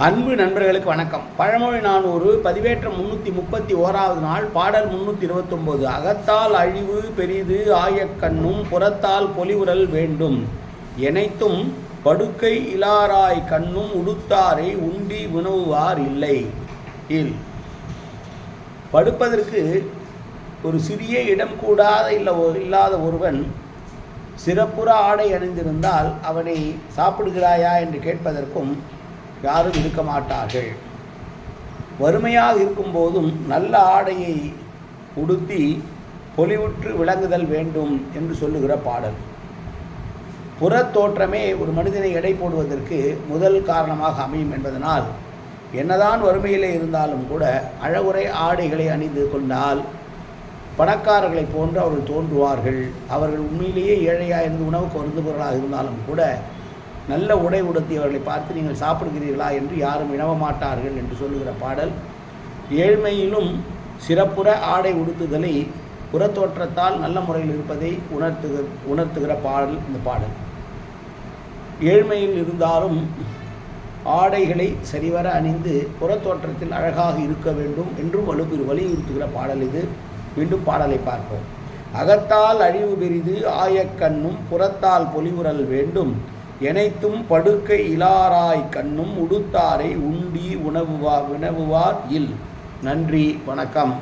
அன்பு நண்பர்களுக்கு வணக்கம். பழமொழி 400 பதிவேற்றம் 331வது நாள். பாடல் 329. அகத்தால் அழிவு பெரிது ஆயக்கண்ணும் புறத்தால் பொலிவுறல் வேண்டும் எனைத்தும் படுக்கை இலாராய் கண்ணும் உடுத்தாரை உண்டி உணவுவார் இல்லை. படுப்பதற்கு ஒரு சிறிய இடம் கூடாத இல்லாத ஒருவன் சிறப்புற ஆடை அணிந்திருந்தால் அவனை சாப்பிடுகிறாயா என்று கேட்பதற்கும் யாரும் இருக்க மாட்டார்கள். வறுமையாக இருக்கும்போதும் நல்ல ஆடையை உடுத்தி பொலிவுற்று விளங்குதல் வேண்டும் என்று சொல்லுகிற பாடல். புறத்தோற்றமே ஒரு மனிதனை எடை போடுவதற்கு முதல் காரணமாக அமையும் என்பதனால் என்னதான் வறுமையிலே இருந்தாலும் கூட அழகுறை ஆடைகளை அணிந்து கொண்டால் பணக்காரர்களை போன்று அவர்கள் தோன்றுவார்கள். அவர்கள் உண்மையிலேயே ஏழையாக இருந்து உணவுக்கு வருந்துபவர்களாக இருந்தாலும் கூட நல்ல உடை உடுத்தியவர்களை பார்த்து நீங்கள் சாப்பிடுகிறீர்களா என்று யாரும் வினவ மாட்டார்கள் என்று சொல்லுகிற பாடல். ஏழ்மையிலும் சிறப்புற ஆடை உடுத்துதலை புறத்தோற்றத்தால் நல்ல முறையில் இருப்பதை உணர்த்துகிற பாடல் இந்த பாடல். ஏழ்மையில் இருந்தாலும் ஆடைகளை சரிவர அணிந்து புறத்தோற்றத்தில் அழகாக இருக்க வேண்டும் என்றும் வலியுறுத்துகிற பாடல் இது. மீண்டும் பாடலை பார்ப்போம். அகத்தால் அழிவு பெரிது ஆயக்கண்ணும் புறத்தால் பொலிவுறல் வேண்டும் எனைத்தும் படுக்கை இலாராய் கண்ணும் உடுத்தாரை உண்டி வினவுவார் இல். நன்றி, வணக்கம்.